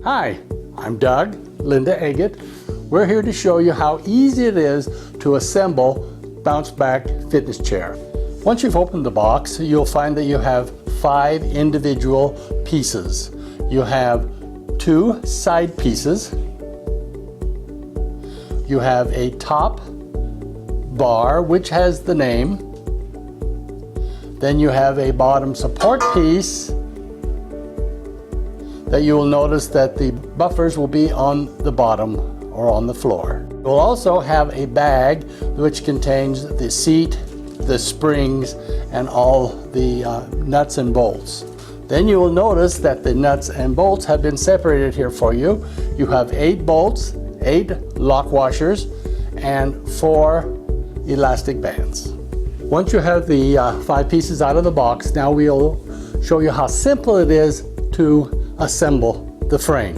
Hi, I'm Doug, Linda Agate. We're here to show you how easy it is to assemble Bounce Back Fitness Chair. Once you've opened the box, you'll find that you have 5 individual pieces. You have 2 side pieces. You have a top bar, which has the name. Then you have a bottom support piece that you will notice that the buffers will be on the bottom or on the floor. We'll also have a bag which contains the seat, the springs, and all the nuts and bolts. Then you will notice that the nuts and bolts have been separated here for you. You have 8 bolts, 8 lock washers, and 4 elastic bands. Once you have the 5 pieces out of the box, now we'll show you how simple it is to assemble the frame.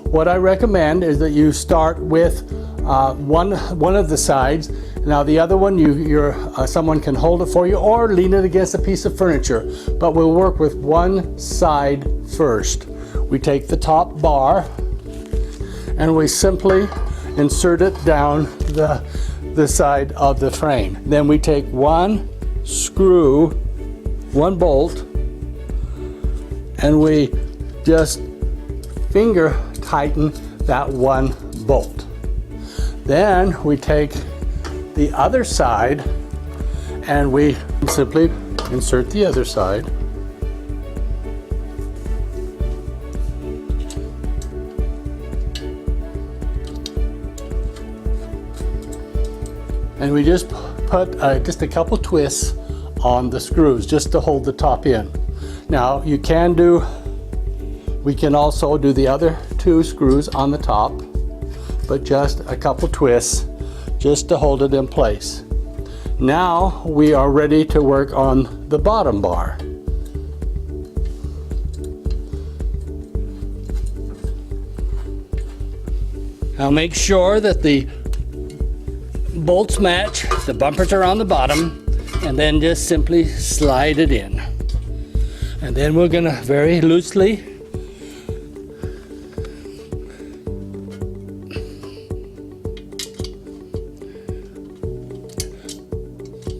What I recommend is that you start with one of the sides. Now the other one, someone can hold it for you or lean it against a piece of furniture, but we'll work with one side first. We take the top bar and we simply insert it down the side of the frame. Then we take one screw, one bolt, and we just finger tighten that one bolt. Then we take the other side and we simply insert the other side. And we just put just a couple twists on the screws just to hold the top in. Now we can also do the other 2 screws on the top, but just a couple twists just to hold it in place. Now we are ready to work on the bottom bar. Now make sure that the bolts match, the bumpers are on the bottom, and then just simply slide it in. And then we're gonna very loosely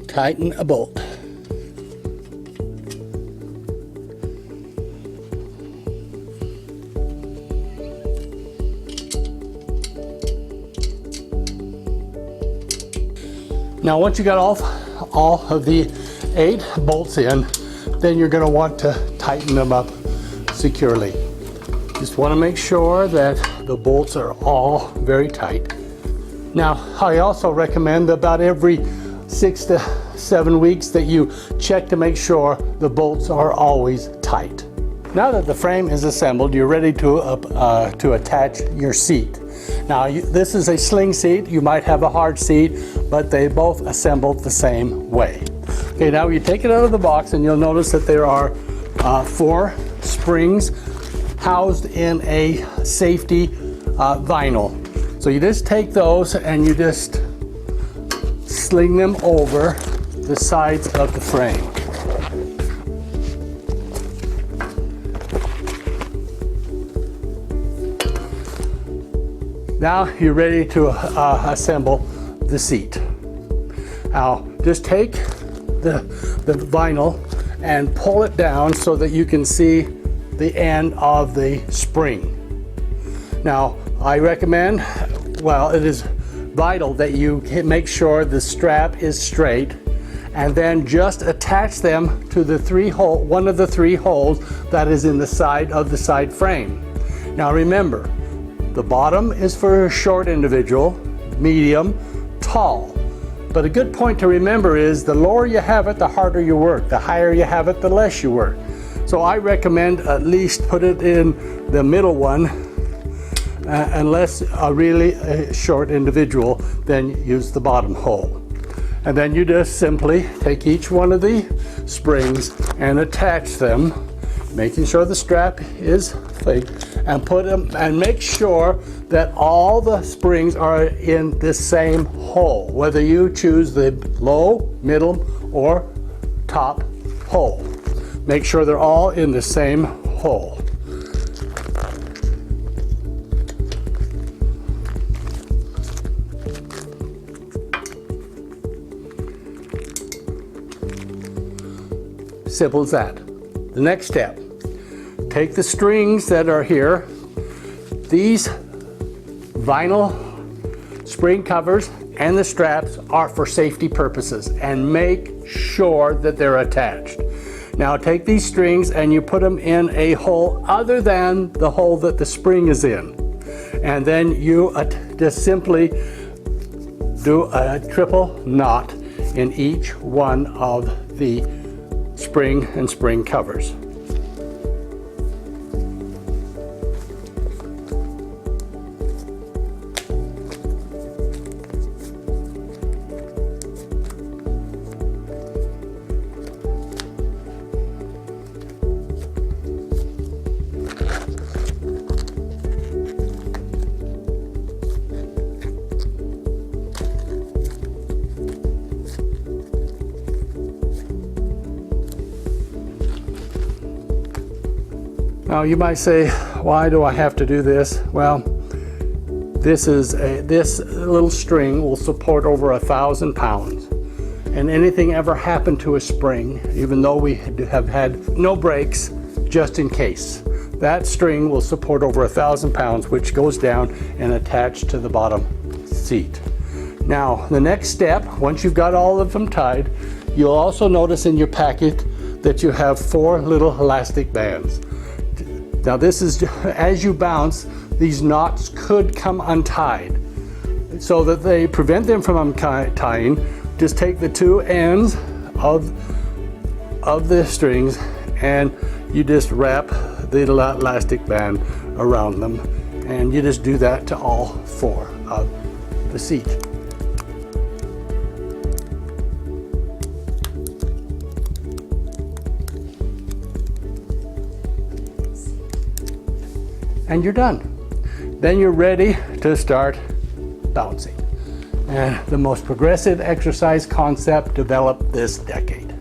tighten a bolt. Now once you got all of the 8 bolts in, then you're going to want to tighten them up securely. Just want to make sure that the bolts are all very tight. Now I also recommend about every 6 to 7 weeks that you check to make sure the bolts are always tight. Now that the frame is assembled, you're ready to attach your seat. Now this is a sling seat. You might have a hard seat, but they both assembled the same way. Okay, now you take it out of the box and you'll notice that there are 4 springs housed in a safety vinyl. So you just take those and you just sling them over the sides of the frame. Now you're ready to assemble the seat. Now just take the vinyl and pull it down so that you can see the end of the spring. Now I recommend, well, it is vital that you make sure the strap is straight, and then just attach them to the one of the 3 holes that is in the side of the side frame. Now remember, the bottom is for a short individual, medium, tall. But a good point to remember is the lower you have it, the harder you work. The higher you have it, the less you work. So I recommend at least put it in the middle one, unless a really short individual, then use the bottom hole. And then you just simply take each one of the springs and attach them, making sure the strap is fixed, and put them, and make sure that all the springs are in the same hole, whether you choose the low, middle, or top hole. Make sure they're all in the same hole. Simple as that. The next step, take the strings that are here. These vinyl spring covers and the straps are for safety purposes, and make sure that they're attached. Now take these strings and you put them in a hole other than the hole that the spring is in. And then you just simply do a triple knot in each one of the spring and spring covers. Now you might say, why do I have to do this? Well, this little string will support over 1,000 pounds. And anything ever happened to a spring, even though we have had no breaks, just in case, that string will support over 1,000 pounds, which goes down and attached to the bottom seat. Now, the next step, once you've got all of them tied, you'll also notice in your packet that you have 4 little elastic bands. Now this is, as you bounce, these knots could come untied. So that they prevent them from untying, just take the 2 ends of the strings and you just wrap the elastic band around them. And you just do that to all 4 of the seat. And you're done. Then you're ready to start bouncing. And the most progressive exercise concept developed this decade.